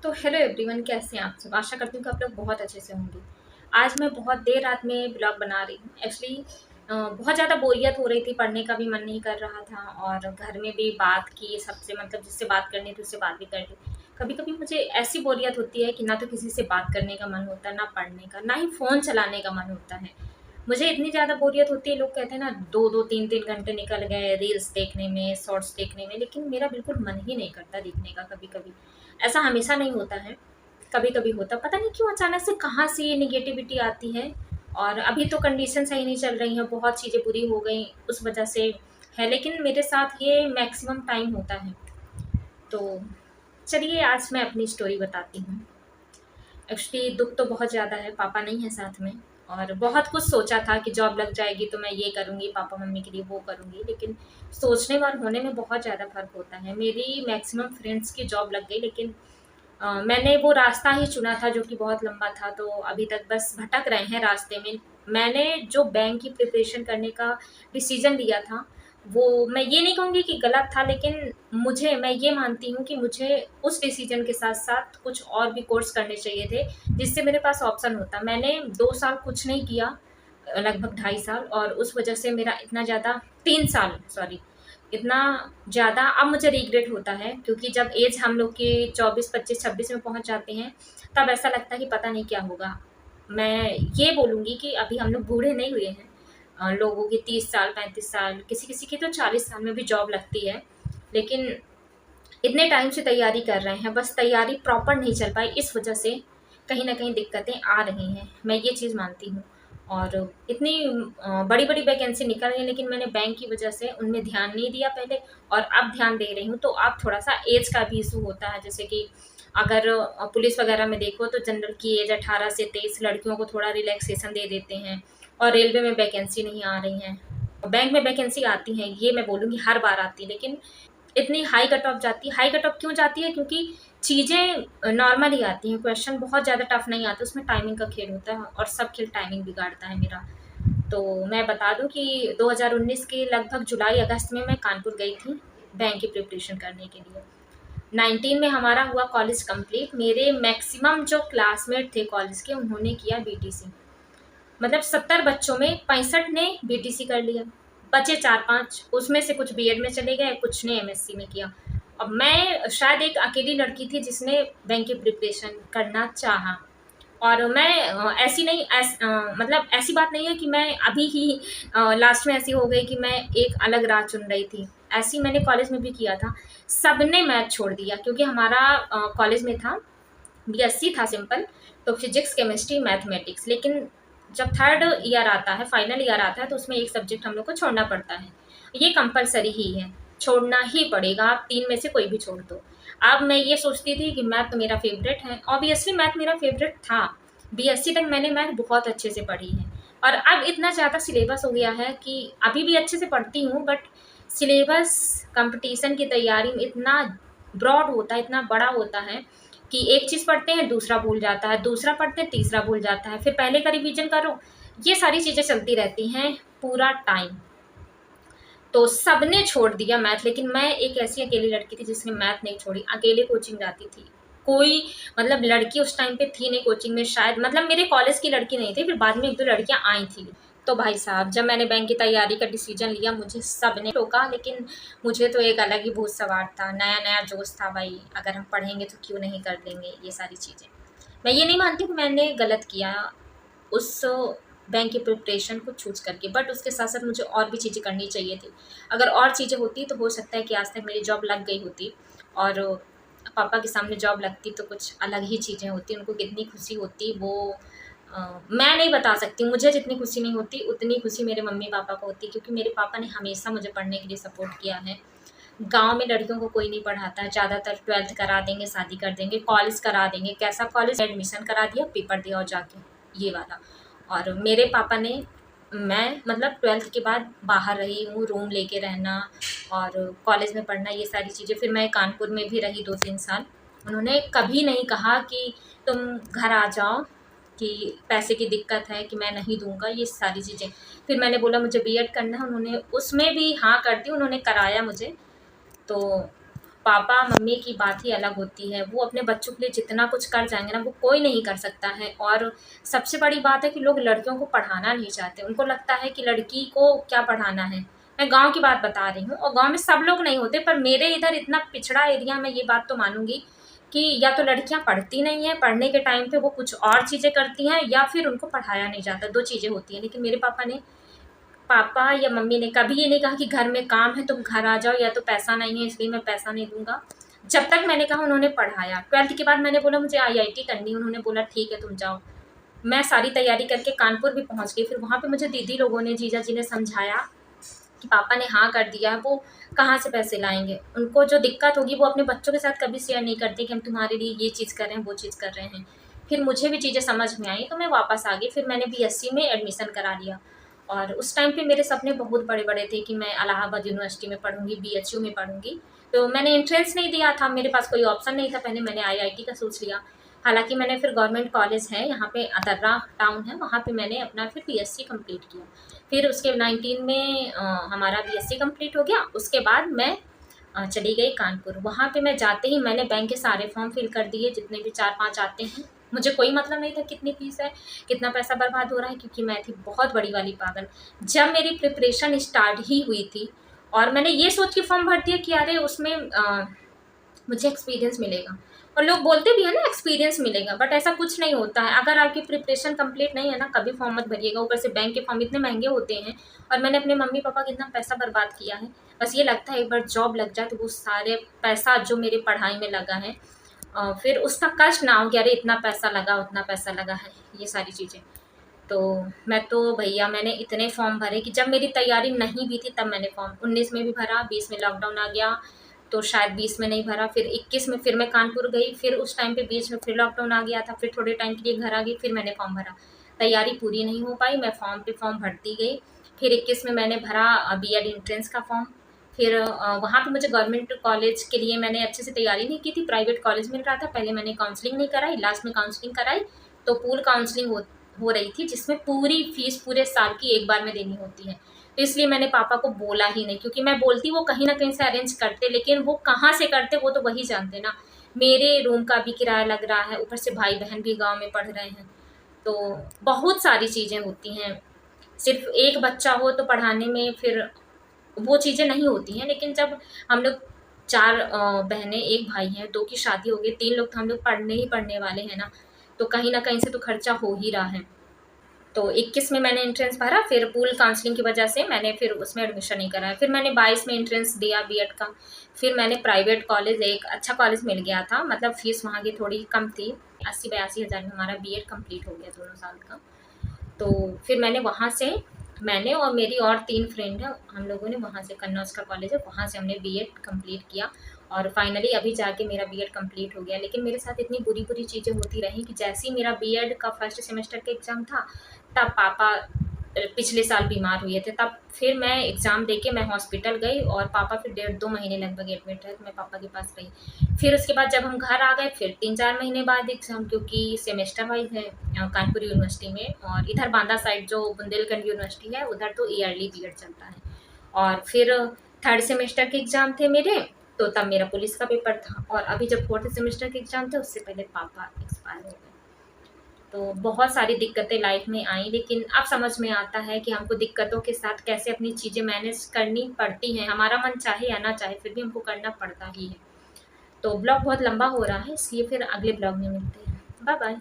तो hello everyone, कैसे हैं आप सब। आशा करती हूँ कि आप लोग बहुत अच्छे से होंगे। आज मैं बहुत देर रात में ब्लॉग बना रही हूँ। एक्चुअली बहुत ज़्यादा बोरियत हो रही थी, पढ़ने का भी मन नहीं कर रहा था और घर में भी बात की सबसे, मतलब जिससे बात करनी थी उससे बात भी कर ली। कभी कभी मुझे ऐसी बोरियत होती है कि ना तो किसी से बात करने का मन होता है, ना पढ़ने का, ना ही फ़ोन चलाने का मन होता है। मुझे इतनी ज़्यादा बोरियत होती है, लोग कहते हैं ना, 2-2 3-3 घंटे निकल गए रील्स देखने में, शॉर्ट्स देखने में, लेकिन मेरा बिल्कुल मन ही नहीं करता देखने का कभी-कभी। ऐसा हमेशा नहीं होता है, कभी-कभी होता। पता नहीं क्यों अचानक से कहाँ से ये नेगेटिविटी आती है। और अभी तो कंडीशन सही नहीं चल रही हैं, बहुत चीज़ें बुरी हो गई उस वजह से है, लेकिन मेरे साथ ये मैक्सिमम टाइम होता है। तो चलिए आज मैं अपनी स्टोरी बताती हूँ। एक्चुअली दुःख तो बहुत ज़्यादा है, पापा नहीं है साथ में। और बहुत कुछ सोचा था कि जॉब लग जाएगी तो मैं ये करूँगी, पापा-मम्मी के लिए वो करूँगी, लेकिन सोचने और होने में बहुत ज़्यादा फ़र्क होता है। मेरी मैक्सिमम फ्रेंड्स की जॉब लग गई, लेकिन मैंने वो रास्ता ही चुना था जो कि बहुत लंबा था, तो अभी तक बस भटक रहे हैं रास्ते में। मैंने जो बैंक की प्रिपरेशन करने का डिसीज़न लिया था, वो मैं ये नहीं कहूँगी कि गलत था, लेकिन मैं ये मानती हूँ कि मुझे उस डिसीज़न के साथ-साथ कुछ और भी कोर्स करने चाहिए थे, जिससे मेरे पास ऑप्शन होता। मैंने 2 साल कुछ नहीं किया, लगभग 2.5 साल, और उस वजह से मेरा इतना ज़्यादा 3 साल सॉरी, इतना ज़्यादा अब मुझे रिग्रेट होता है, क्योंकि जब एज हम लोग की 24, 25, 26 में पहुँच जाते हैं, तब ऐसा लगता है कि पता नहीं क्या होगा। मैं ये बोलूँगी कि अभी हम लोग बूढ़े नहीं हुए हैं। लोगों की 30 साल, 35 साल, किसी-किसी की तो 40 साल में भी जॉब लगती है। लेकिन इतने टाइम से तैयारी कर रहे हैं, बस तैयारी प्रॉपर नहीं चल पाई, इस वजह से कहीं न कहीं दिक्कतें आ रही हैं, मैं ये चीज़ मानती हूँ। और इतनी बड़ी-बड़ी वैकेंसी निकल रही हैं, लेकिन मैंने बैंक की वजह से उनमें ध्यान नहीं दिया पहले, और अब ध्यान दे रही हूँ। तो अब थोड़ा-सा ऐज का भी इश्यू होता है, जैसे कि अगर पुलिस वगैरह में देखो तो जनरल की ऐज 18 से 23, लड़कियों को थोड़ा रिलैक्सेशन दे देते हैं, और रेलवे में वैकेंसी नहीं आ रही हैं। बैंक में वैकेंसी आती हैं, ये मैं बोलूँगी हर बार आती है, लेकिन इतनी हाई कट ऑफ जाती है। हाई कट ऑफ क्यों जाती है? क्योंकि चीज़ें नॉर्मल ही आती हैं, क्वेश्चन बहुत ज़्यादा टफ नहीं आते, उसमें टाइमिंग का खेल होता है, और सब खेल टाइमिंग बिगाड़ता है मेरा। तो मैं बता दूँ कि 2019 के लगभग जुलाई-अगस्त में मैं कानपुर गई थी बैंक की प्रिपरेशन करने के लिए। 19 में हमारा हुआ कॉलेज कंप्लीट। मेरे मैक्सिमम जो क्लासमेट थे कॉलेज के, उन्होंने किया बीटीसी। मतलब 70 बच्चों में 65 ने बीटीसी कर लिया, बचे 4-5, उसमें से कुछ बीएड में चले गए, कुछ ने एमएससी में किया। अब मैं शायद एक अकेली लड़की थी जिसने बैंक की प्रिपरेशन करना चाहा। और मैं मतलब ऐसी बात नहीं है कि मैं अभी ही लास्ट में ऐसी हो गई कि मैं एक अलग राह चुन रही थी। ऐसी मैंने कॉलेज में भी किया था। सबने मैथ छोड़ दिया, क्योंकि हमारा कॉलेज में था, बीएससी था सिंपल, तो फिजिक्स, केमिस्ट्री, मैथमेटिक्स। लेकिन जब थर्ड ईयर आता है, फाइनल ईयर आता है, तो उसमें एक सब्जेक्ट हम लोग को छोड़ना पड़ता है। ये कंपलसरी ही है, छोड़ना ही पड़ेगा, आप 3 में से कोई भी छोड़ दो। अब मैं ये सोचती थी कि मैथ तो मेरा फ़ेवरेट है, ऑब्वियसली मैथ मेरा फ़ेवरेट था। बीएससी तक मैंने मैथ बहुत अच्छे से पढ़ी है, और अब इतना ज़्यादा सिलेबस हो गया है कि अभी भी अच्छे से पढ़ती हूँ, बट सिलेबस कॉम्पिटिशन की तैयारी में इतना ब्रॉड होता है, इतना बड़ा होता है कि एक चीज़ पढ़ते हैं, दूसरा भूल जाता है, दूसरा पढ़ते हैं, तीसरा भूल जाता है, फिर पहले का रिवीजन करो। ये सारी चीज़ें चलती रहती हैं पूरा टाइम। तो सबने छोड़ दिया मैथ, लेकिन मैं एक ऐसी अकेली लड़की थी जिसने मैथ नहीं छोड़ी, अकेले कोचिंग जाती थी। कोई, मतलब लड़की उस टाइम पे थी नहीं कोचिंग में शायद, मतलब मेरे कॉलेज की लड़की नहीं थी, फिर बाद में 1-2 लड़कियाँ आई थी। तो भाई साहब, जब मैंने बैंक की तैयारी का डिसीजन लिया, मुझे सबने टोका, लेकिन मुझे तो एक अलग ही भूत सवार था, नया-नया जोश था भाई, अगर हम पढ़ेंगे तो क्यों नहीं कर लेंगे ये सारी चीज़ें। मैं ये नहीं मानती कि मैंने गलत किया उस बैंक की प्रिपरेशन को चूज़ करके, बट उसके साथ-साथ मुझे और भी चीज़ें करनी चाहिए थी। अगर और चीज़ें होती तो हो सकता है कि आज तक मेरी जॉब लग गई होती, और पापा के सामने जॉब लगती तो कुछ अलग ही चीज़ें होती। उनको कितनी खुशी होती वो मैं नहीं बता सकती। मुझे जितनी खुशी नहीं होती, उतनी खुशी मेरे मम्मी-पापा को होती, क्योंकि मेरे पापा ने हमेशा मुझे पढ़ने के लिए सपोर्ट किया है। गाँव में लड़कियों को कोई नहीं पढ़ाता है, ज़्यादातर 12th करा देंगे, शादी कर देंगे, कॉलेज करा देंगे। कैसा कॉलेज? एडमिशन करा दिया, पेपर दिया और जाके, ये वाला। और मेरे पापा ने, मैं मतलब 12th के बाद बाहर रही हूँ, रूम लेके रहना और कॉलेज में पढ़ना, ये सारी चीज़ें। फिर मैं कानपुर में भी रही 2-3 साल। उन्होंने कभी नहीं कहा कि तुम घर आ जाओ, कि पैसे की दिक्कत है, कि मैं नहीं दूँगा, ये सारी चीज़ें। फिर मैंने बोला मुझे बीएड करना है, उन्होंने उसमें भी हाँ कर दी, उन्होंने कराया मुझे। तो पापा मम्मी की बात ही अलग होती है। वो अपने बच्चों के लिए जितना कुछ कर जाएँगे ना, वो कोई नहीं कर सकता है। और सबसे बड़ी बात है कि लोग लड़कियों को पढ़ाना नहीं चाहते। उनको लगता है कि लड़की को क्या पढ़ाना है। मैं गाँव की बात बता रही हूँ, और गाँव में सब लोग नहीं होते, पर मेरे इधर इतना पिछड़ा एरिया, मैं ये बात तो मानूँगी कि या तो लड़कियाँ पढ़ती नहीं हैं, पढ़ने के टाइम पे वो कुछ और चीज़ें करती हैं, या फिर उनको पढ़ाया नहीं जाता, 2 चीज़ें होती हैं। लेकिन मेरे पापा या मम्मी ने कभी ये नहीं कहा कि घर में काम है तुम घर आ जाओ, या तो पैसा नहीं है इसलिए मैं पैसा नहीं दूँगा। जब तक मैंने कहा उन्होंने पढ़ाया। 12th के बाद मैंने बोला मुझे आईआईटी करनी है, उन्होंने बोला ठीक है तुम जाओ। मैं सारी तैयारी करके कानपुर भी पहुँच गई। फिर वहाँ पे मुझे दीदी लोगों ने, जीजा जी ने समझाया कि पापा ने हाँ कर दिया है, वो कहाँ से पैसे लाएँगे? उनको जो दिक्कत होगी वो अपने बच्चों के साथ कभी शेयर नहीं करते कि हम तुम्हारे लिए ये चीज़ कर रहे हैं, वो चीज़ कर रहे हैं। फिर मुझे भी चीज़ें समझ में आई, तो मैं वापस आ गई। फिर मैंने बीएससी में एडमिशन करा लिया, और उस टाइम पे मेरे सपने बहुत बड़े-बड़े थे कि मैं इलाहाबाद यूनिवर्सिटी में पढ़ूँगी, बीएचयू में पढ़ूँगी। तो मैंने एंट्रेंस नहीं दिया था, मेरे पास कोई ऑप्शन नहीं था, पहले मैंने आईआईटी का सोच लिया। हालाँकि मैंने फिर गवर्नमेंट कॉलेज है यहाँ पे, अतर्रा टाउन है, वहाँ पे मैंने अपना फिर बीएससी कंप्लीट किया। फिर उसके 19 में हमारा बीएससी कंप्लीट हो गया। उसके बाद मैं चली गई कानपुर। वहाँ पे मैं जाते ही मैंने बैंक के सारे फॉर्म फिल कर दिए, जितने भी 4-5 आते हैं। मुझे कोई मतलब नहीं था कितनी फ़ीस है, कितना पैसा बर्बाद हो रहा है, क्योंकि मैं थी बहुत बड़ी वाली पागल। जब मेरी प्रिपरेशन स्टार्ट ही हुई थी, और मैंने ये सोच के फॉर्म भर दिया कि अरे उसमें मुझे एक्सपीरियंस मिलेगा, और लोग बोलते भी हैं ना एक्सपीरियंस मिलेगा, बट ऐसा कुछ नहीं होता है। अगर आपकी प्रिपरेशन कंप्लीट नहीं है ना, कभी फॉर्म मत भरिएगा। ऊपर से बैंक के फॉर्म इतने महंगे होते हैं, और मैंने अपने मम्मी पापा का इतना पैसा बर्बाद किया है। बस ये लगता है एक बार जॉब लग जाए तो वो सारे पैसा जो मेरी पढ़ाई में लगा है, फिर उसका कष्ट ना हो कि अरे इतना पैसा लगा, उतना पैसा लगा है, ये सारी चीज़ें। तो मैं तो भैया मैंने इतने फॉर्म भरे कि जब मेरी तैयारी नहीं भी थी तब मैंने फॉर्म 19 में भी भरा, 20 में लॉकडाउन आ गया, तो शायद 20 में नहीं भरा। फिर 21 में फिर मैं कानपुर गई, फिर उस टाइम पे बीच में फिर लॉकडाउन आ गया था, फिर थोड़े टाइम के लिए घर आ गई, फिर मैंने फॉर्म भरा। तैयारी पूरी नहीं हो पाई, मैं फॉर्म पे फॉर्म भरती गई। फिर 21 में मैंने भरा बीएड एंट्रेंस का फॉर्म। फिर वहाँ पे मुझे गवर्नमेंट कॉलेज के लिए मैंने अच्छे से तैयारी नहीं की थी, प्राइवेट कॉलेज मिल रहा था। पहले मैंने काउंसलिंग नहीं कराई, लास्ट में काउंसलिंग कराई, तो पूल काउंसलिंग हो रही थी, जिसमें पूरी फीस पूरे साल की एक बार में देनी होती है। तो इसलिए मैंने पापा को बोला ही नहीं, क्योंकि मैं बोलती वो कहीं न कहीं से अरेंज करते, लेकिन वो कहाँ से करते वो तो वही जानते ना। मेरे रूम का भी किराया लग रहा है, ऊपर से भाई-बहन भी गाँव में पढ़ रहे हैं, तो बहुत सारी चीज़ें होती हैं। सिर्फ़ एक बच्चा हो तो पढ़ाने में फिर वो चीज़ें नहीं होती हैं, लेकिन जब हम लोग 4 बहनें, 1 भाई हैं, 2 की शादी हो गई, 3 लोग तो हम लोग पढ़ने ही पढ़ने वाले हैं ना, तो कहीं न कहीं से तो खर्चा हो ही रहा है। तो 21 में मैंने एंट्रेंस भरा, फिर पूल काउंसलिंग की वजह से मैंने फिर उसमें एडमिशन नहीं कराया। फिर मैंने 22 में एंट्रेंस दिया बीएड का। फिर मैंने प्राइवेट कॉलेज, एक अच्छा कॉलेज मिल गया था, मतलब फ़ीस वहाँ की थोड़ी कम थी, 80-82 हज़ार में हमारा बीएड कंप्लीट हो गया दोनों साल का। तो फिर मैंने वहाँ से, मैंने और मेरी और 3 फ्रेंड हैं, हम लोगों ने वहाँ से, कन्नौज का कॉलेज है, वहाँ से हमने बीएड कंप्लीट किया, और फाइनली अभी जाके मेरा बीएड कंप्लीट हो गया। लेकिन मेरे साथ इतनी बुरी-बुरी चीज़ें होती रहीं कि जैसे ही मेरा बीएड का फर्स्ट सेमेस्टर का एग्ज़ाम था, तब पापा पिछले साल बीमार हुए थे। तब फिर मैं एग्ज़ाम देके मैं हॉस्पिटल गई, और पापा फिर 1.5-2 महीने लगभग एडमिट रहे, तो मैं पापा के पास रही। फिर उसके बाद जब हम घर आ गए, फिर 3-4 महीने बाद एग्ज़ाम, क्योंकि सेमेस्टर वाइज़ है कानपुर यूनिवर्सिटी में, और इधर बांदा साइड जो बुंदेलखंड यूनिवर्सिटी है, उधर तो ईयरली बीएड चलता है। और फिर 3rd सेमेस्टर के एग्ज़ाम थे मेरे, तो तब मेरा पुलिस का पेपर था, और अभी जब 4th सेमेस्टर के एग्ज़ाम थे, उससे पहले पापा एक्सपायर हो गए। तो बहुत सारी दिक्कतें लाइफ में आई, लेकिन अब समझ में आता है कि हमको दिक्कतों के साथ कैसे अपनी चीज़ें मैनेज करनी पड़ती हैं। हमारा मन चाहे या ना चाहे, फिर भी हमको करना पड़ता ही है। तो ब्लॉग बहुत लंबा हो रहा है, इसलिए फिर अगले ब्लॉग में मिलते हैं। Bye bye.